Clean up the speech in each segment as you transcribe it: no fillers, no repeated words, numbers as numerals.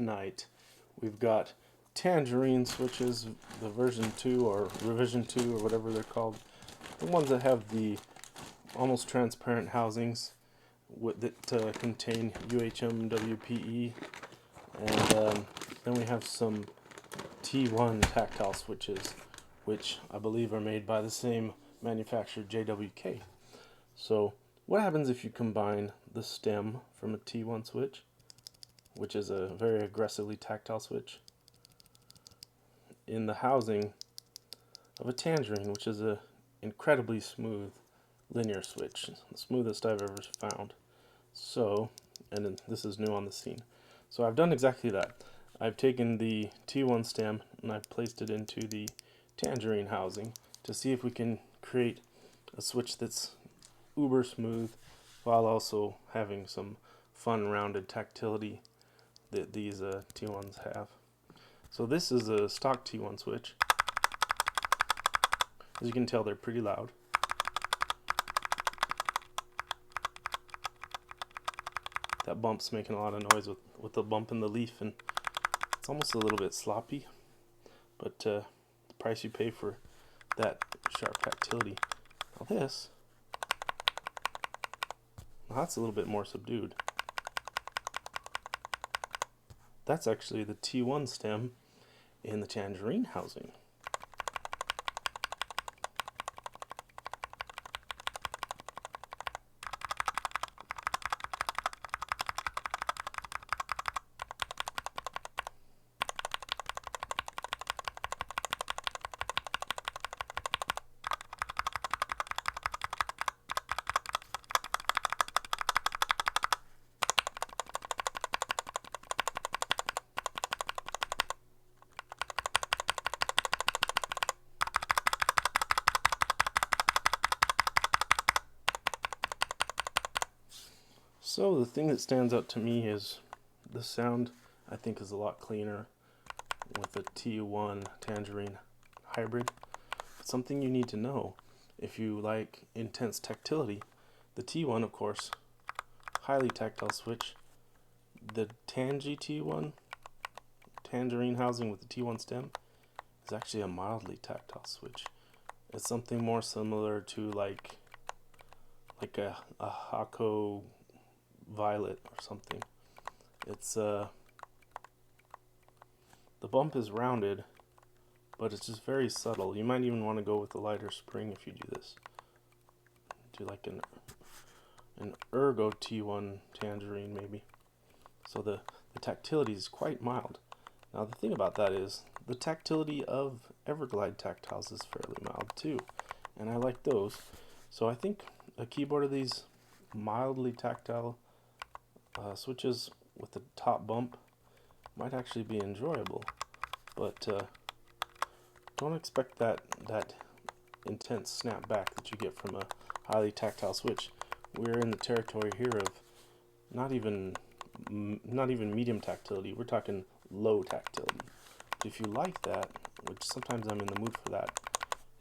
tonight. We've got Tangerine switches, the version 2 or revision 2 or whatever they're called. The ones that have the almost transparent housings that contain UHM WPE. And then we have some T1 tactile switches, which I believe are made by the same manufacturer, JWK. So what happens if you combine the stem from a T1 switch, which is a very aggressively tactile switch, in the housing of a Tangerine, which is a incredibly smooth linear switch, the smoothest I've ever found. So, and this is new on the scene. So I've done exactly that. I've taken the T1 stem and I've placed it into the Tangerine housing to see if we can create a switch that's uber smooth while also having some fun rounded tactility that these T1s have. So this is a stock T1 switch. As you can tell, they're pretty loud. That bump's making a lot of noise with the bump in the leaf, and it's almost a little bit sloppy, but the price you pay for that sharp tactility. Now this, that's a little bit more subdued. That's actually the T1 stem in the Tangerine housing. So the thing that stands out to me is the sound. I think is a lot cleaner with a T1 Tangerine hybrid. But something you need to know if you like intense tactility, the T1, of course, highly tactile switch. The Tangy T1 Tangerine housing with the T1 stem is actually a mildly tactile switch. It's something more similar to like a Hako Violet or something. It's the bump is rounded, but it's just very subtle. You might even want to go with a lighter spring if you do this. Do like an Ergo T1 Tangerine maybe. So the tactility is quite mild. Now the thing about that is the tactility of Everglide tactiles is fairly mild too, and I like those. So I think a keyboard of these mildly tactile switches with the top bump might actually be enjoyable, but don't expect that intense snapback that you get from a highly tactile switch. We're in the territory here of not even medium tactility. We're talking low tactility. But if you like that, which sometimes I'm in the mood for that,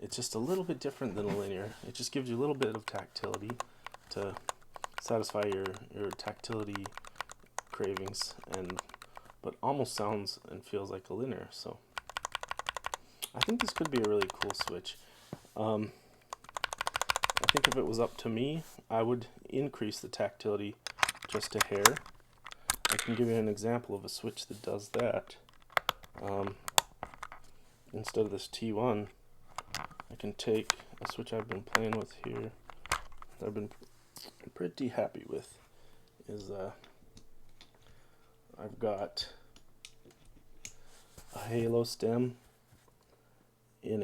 it's just a little bit different than a linear. It just gives you a little bit of tactility to satisfy your tactility cravings, but almost sounds and feels like a linear. So I think this could be a really cool switch. I think if it was up to me, I would increase the tactility just a hair. I can give you an example of a switch that does that. Instead of this T1, I can take a switch I've been playing with here, that I've been pretty happy with, is I've got a Halo stem in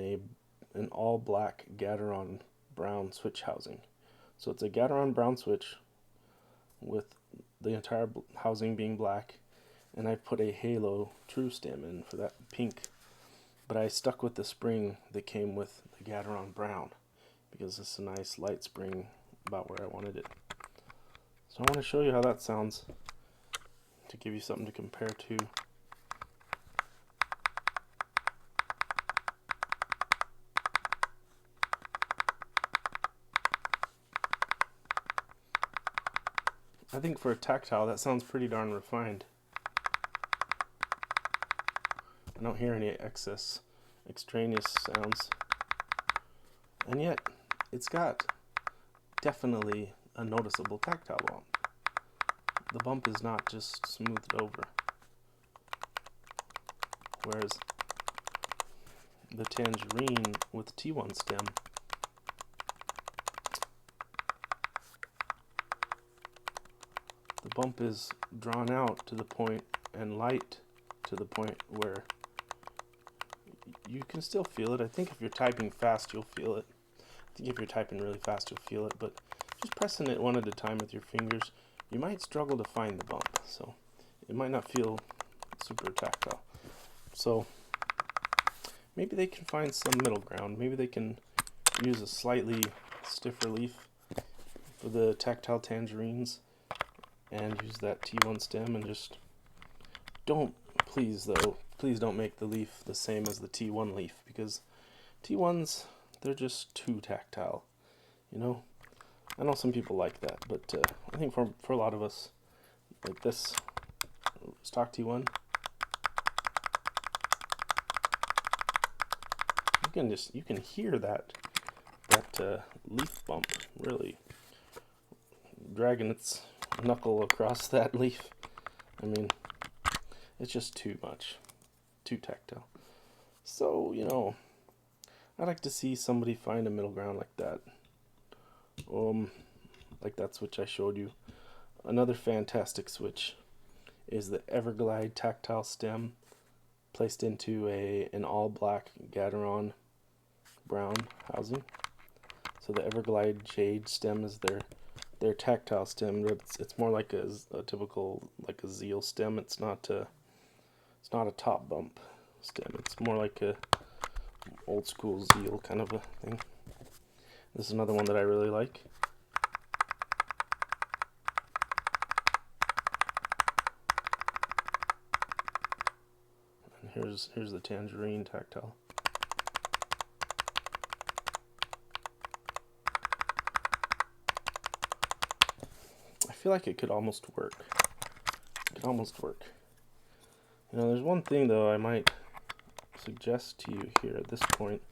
an all black Gateron brown switch housing. So it's a Gateron brown switch with the entire housing being black, and I put a Halo true stem in for that pink, but I stuck with the spring that came with the Gateron brown because it's a nice light spring about where I wanted it. So I want to show you how that sounds to give you something to compare to. I think for a tactile that sounds pretty darn refined. I don't hear any excess extraneous sounds. And yet, it's got definitely a noticeable tactile bump. The bump is not just smoothed over. Whereas the Tangerine with T1 stem, the bump is drawn out to the point and light to the point where you can still feel it. I think if you're typing fast, you'll feel it. I think if you're typing really fast, you'll feel it. But just pressing it one at a time with your fingers, you might struggle to find the bump. So it might not feel super tactile. So maybe they can find some middle ground. Maybe they can use a slightly stiffer leaf for the tactile tangerines and use that T1 stem, and just please don't make the leaf the same as the T1 leaf, because T1s, they're just too tactile, you know? I know some people like that, but I think for a lot of us, like this stock T1, you can hear that leaf bump really dragging its knuckle across that leaf. I mean, it's just too much, too tactile. So, you know, I'd like to see somebody find a middle ground like that. Like that switch I showed you. Another fantastic switch is the Everglide tactile stem placed into an all black Gateron brown housing. So the Everglide jade stem is their tactile stem. It's more like a typical, like a zeal stem. It's not a top bump stem. It's more like a old school zeal kind of a thing. This is another one that I really like. And here's the Tangerine tactile. I feel like it could almost work. It could almost work. You know, there's one thing though I might suggest to you here at this point.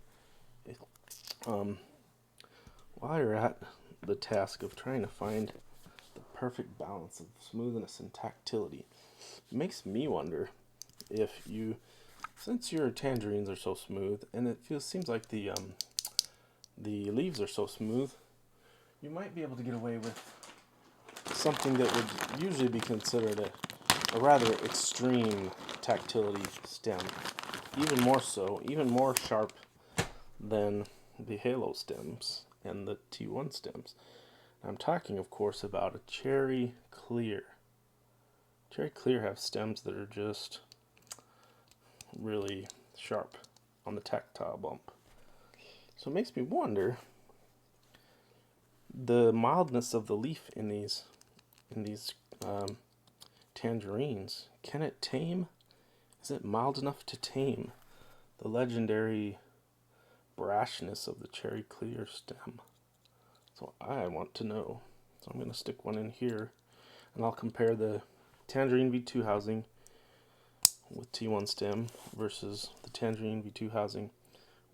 While you're at the task of trying to find the perfect balance of smoothness and tactility, it makes me wonder if you, since your tangerines are so smooth, and it seems like the leaves are so smooth, you might be able to get away with something that would usually be considered a rather extreme tactility stem. Even more so, even more sharp than the halo stems and the T1 stems. I'm talking, of course, about a cherry clear. Cherry clear have stems that are just really sharp on the tactile bump. So it makes me wonder the mildness of the leaf in these tangerines. Can it tame? Is it mild enough to tame the legendary brashness of the cherry clear stem? So I want to know. So I'm going to stick one in here, and I'll compare the Tangerine V2 housing with T1 stem versus the Tangerine V2 housing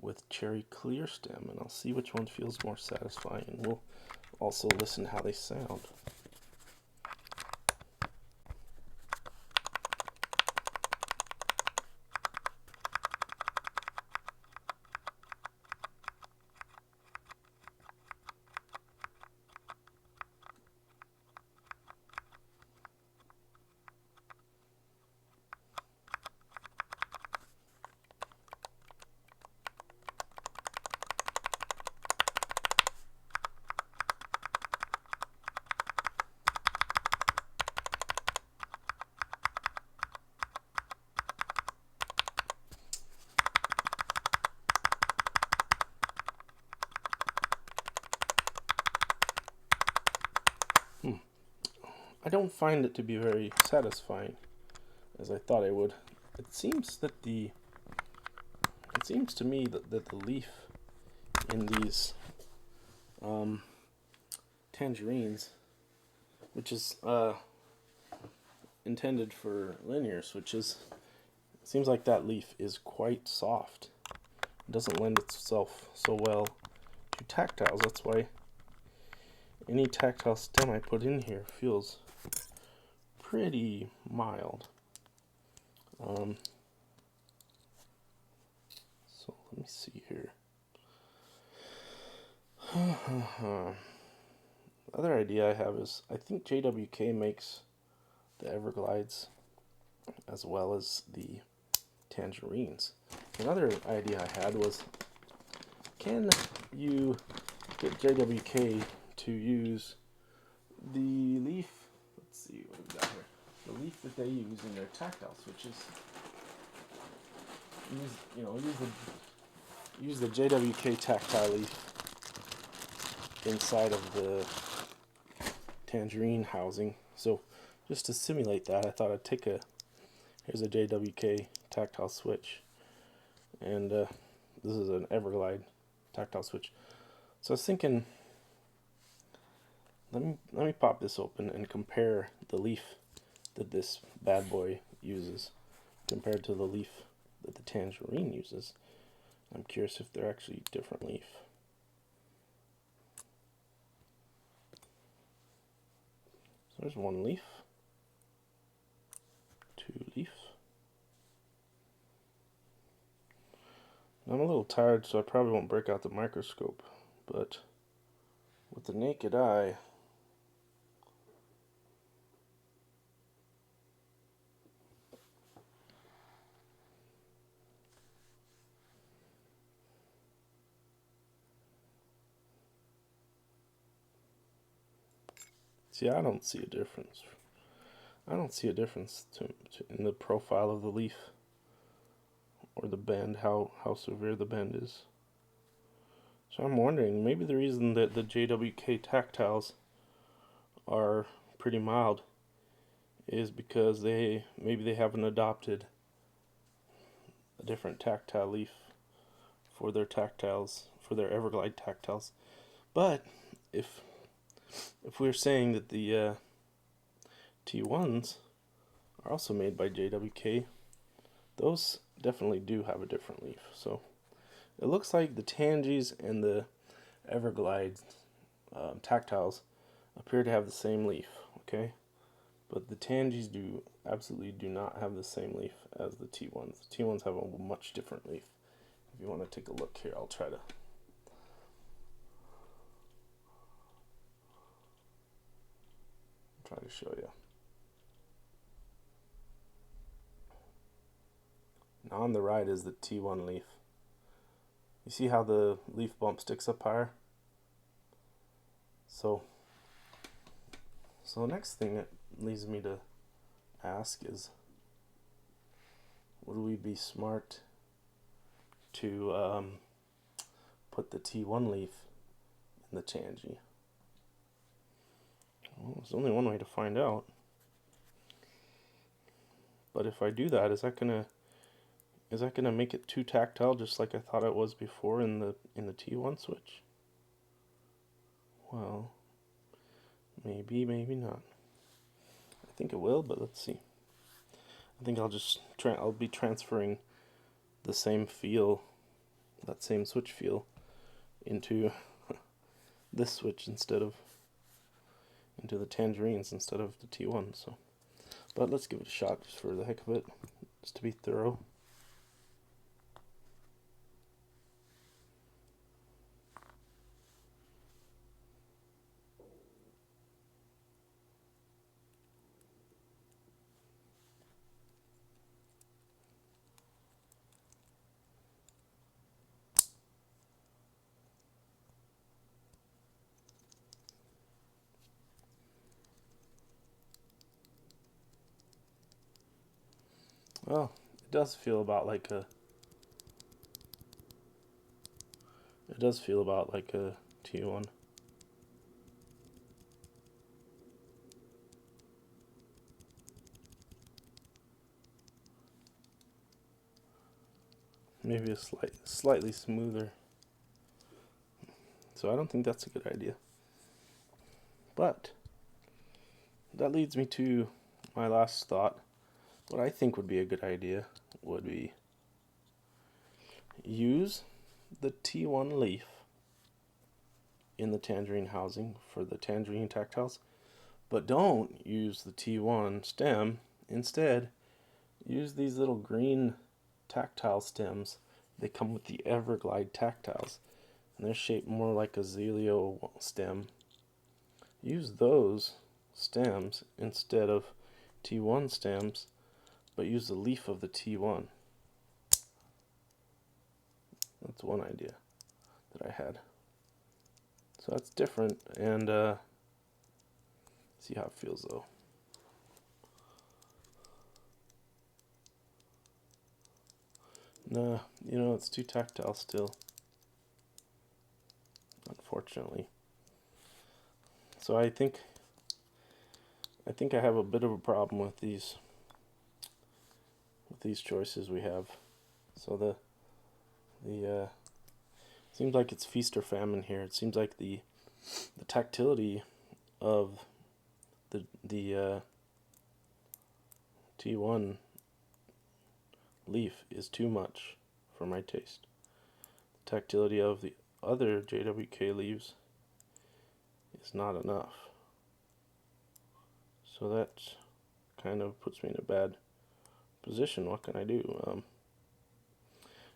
with cherry clear stem, and I'll see which one feels more satisfying, and we'll also listen to how they sound. I don't find it to be very satisfying, as I thought I would. It seems to me that the leaf in these tangerines, which is intended for linear switches, seems like that leaf is quite soft. It doesn't lend itself so well to tactiles. That's why any tactile stem I put in here feels pretty mild. So let me see here. Other idea I have is I think JWK makes the Everglides as well as the Tangerines. Another idea I had was, can you get JWK to use the leaf? Let's see what we got here. The leaf that they use in their tactile switches. Use the JWK tactile leaf inside of the Tangerine housing. So just to simulate that, I thought I'd take here's a JWK tactile switch, and this is an Everglide tactile switch. So I was thinking, let me pop this open and compare the leaf that this bad boy uses compared to the leaf that the Tangerine uses. I'm curious if they're actually different leaf. So there's one leaf, two leaf. I'm a little tired, so I probably won't break out the microscope, but with the naked eye, see, I don't see a difference. I don't see a difference in the profile of the leaf or the bend, how severe the bend is. So I'm wondering, maybe the reason that the JWK tactiles are pretty mild is because maybe they haven't adopted a different tactile leaf for their tactiles, for their Everglide tactiles. But if we're saying that the T1s are also made by JWK, those definitely do have a different leaf. So it looks like the Tangies and the Everglide tactiles appear to have the same leaf, okay? But the Tangies absolutely do not have the same leaf as the T1s. The T1s have a much different leaf. If you want to take a look here, I'll try to show you. Now on the right is the T1 leaf. You see how the leaf bump sticks up higher? So the next thing that leads me to ask is, would we be smart to put the T1 leaf in the Tangie? Well, there's only one way to find out. But if I do that, is that gonna make it too tactile, just like I thought it was before in the T1 switch? Well, maybe not. I think it will, but let's see. I think I'll be transferring the same feel, that same switch feel, into this switch into the Tangerines instead of the T1. So, but let's give it a shot just for the heck of it, just to be thorough. Well, it does feel about like a T1. Maybe a slightly smoother. So I don't think that's a good idea. But that leads me to my last thought. what I think would be a good idea would be use the T1 leaf in the Tangerine housing for the Tangerine tactiles, but don't use the T1 stem. Instead, use these little green tactile stems. They come with the Everglide tactiles, and they're shaped more like a Zelio stem. Use those stems instead of T1 stems, but use the leaf of the T1. That's one idea that I had. So that's different, and see how it feels though. Nah, it's too tactile still, unfortunately. So I think I have a bit of a problem with these choices we have. So the seems like it's feast or famine here. It seems like the tactility of the T1 leaf is too much for my taste. The tactility of the other JWK leaves is not enough. So that kind of puts me in a bad position. What can I do?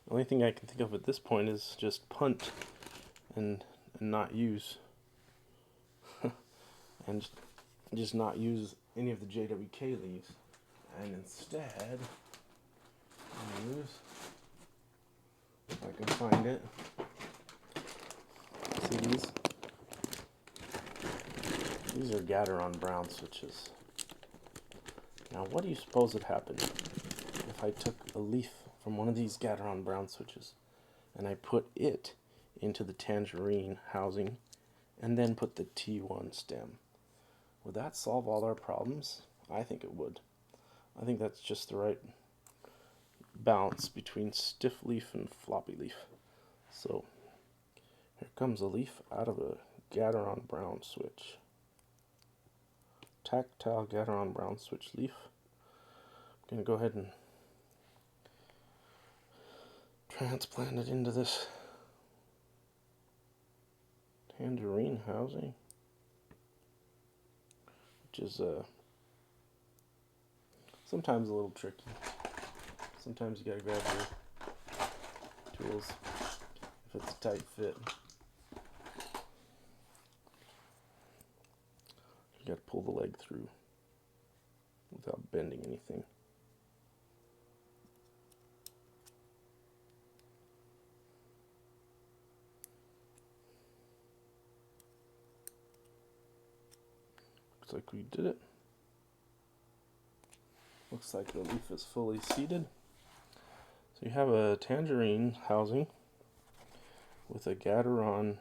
The only thing I can think of at this point is just punt and not use and just not use any of the JWK leaves, and instead use, if I can find it, see these are Gateron brown switches. Now what do you suppose would happen if I took a leaf from one of these Gateron brown switches and I put it into the Tangerine housing and then put the T1 stem? Would that solve all our problems? I think it would. I think that's just the right balance between stiff leaf and floppy leaf. So here comes a leaf out of a Gateron brown switch. Tactile Gateron brown switch leaf. I'm going to go ahead and transplant it into this Tangerine housing, which is sometimes a little tricky. Sometimes you gotta grab your tools if it's a tight fit. You gotta pull the leg through without bending anything. Looks like we did it. Looks like the leaf is fully seated. So you have a Tangerine housing with a Gateron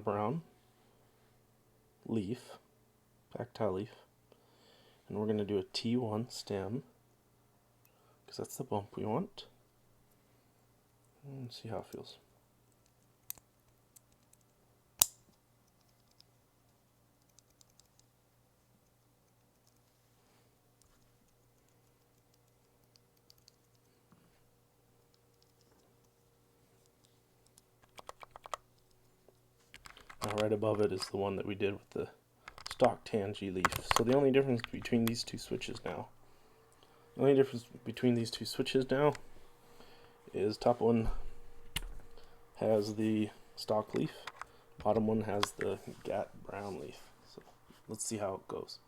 brown leaf, tactile leaf, and we're going to do a T1 stem because that's the bump we want. And see how it feels. Now right above it is the one that we did with the stock Tangy leaf. So the only difference between these two switches now, is top one has the stock leaf, bottom one has the Gat brown leaf. So let's see how it goes.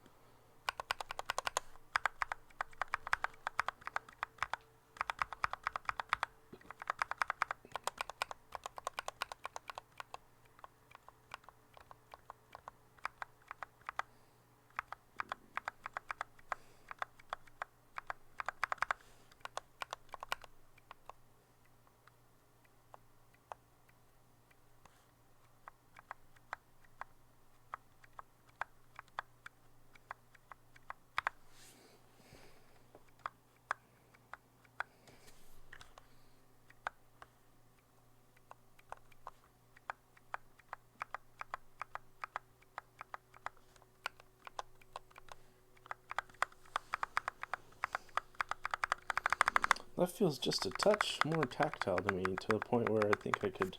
That feels just a touch more tactile to me, to the point where I think I could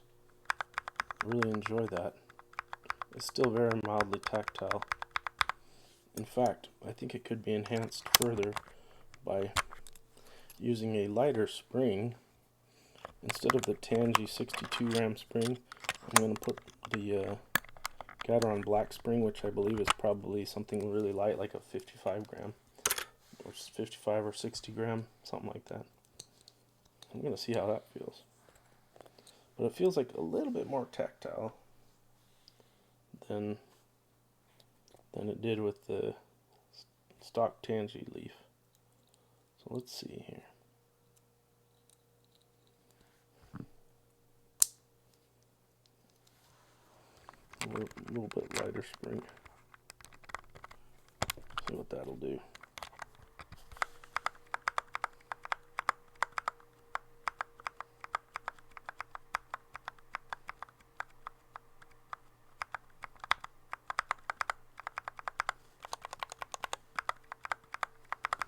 really enjoy that. It's still very mildly tactile. In fact, I think it could be enhanced further by using a lighter spring. Instead of the Tangy 62 gram spring, I'm going to put the Gateron black spring, which I believe is probably something really light, like a 55 gram, or 55 or 60 gram, something like that. I'm going to see how that feels. But it feels like a little bit more tactile than it did with the stock Tangy leaf. So let's see here. A little bit lighter spring. See what that'll do.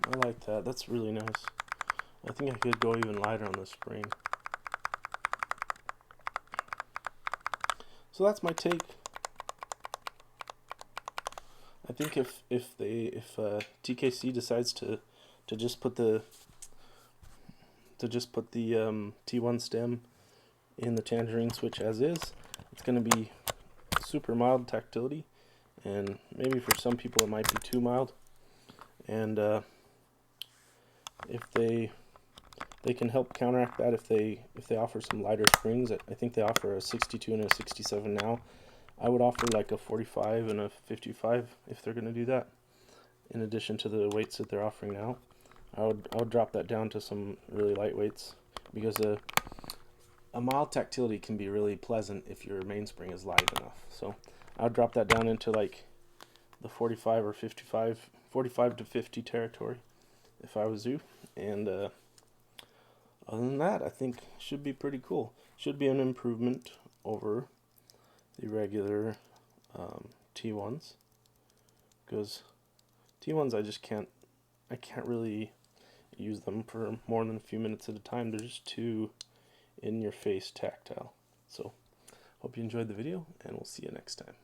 I like that. That's really nice. I think I could go even lighter on the spring. So that's my take. I think if TKC decides to just put the T1 stem in the Tangerine switch as is, it's going to be super mild tactility, and maybe for some people it might be too mild. And if they can help counteract that if they offer some lighter springs. I think they offer a 62 and a 67 now. I would offer like a 45 and a 55 if they're going to do that. In addition to the weights that they're offering now, I would drop that down to some really light weights, because a mild tactility can be really pleasant if your mainspring is light enough. So I would drop that down into like the 45 or 55, 45 to 50 territory if I was you. And other than that, I think should be pretty cool. Should be an improvement over the regular T1s, because T1s I can't really use them for more than a few minutes at a time. They're just too in your face tactile. So hope you enjoyed the video, and we'll see you next time.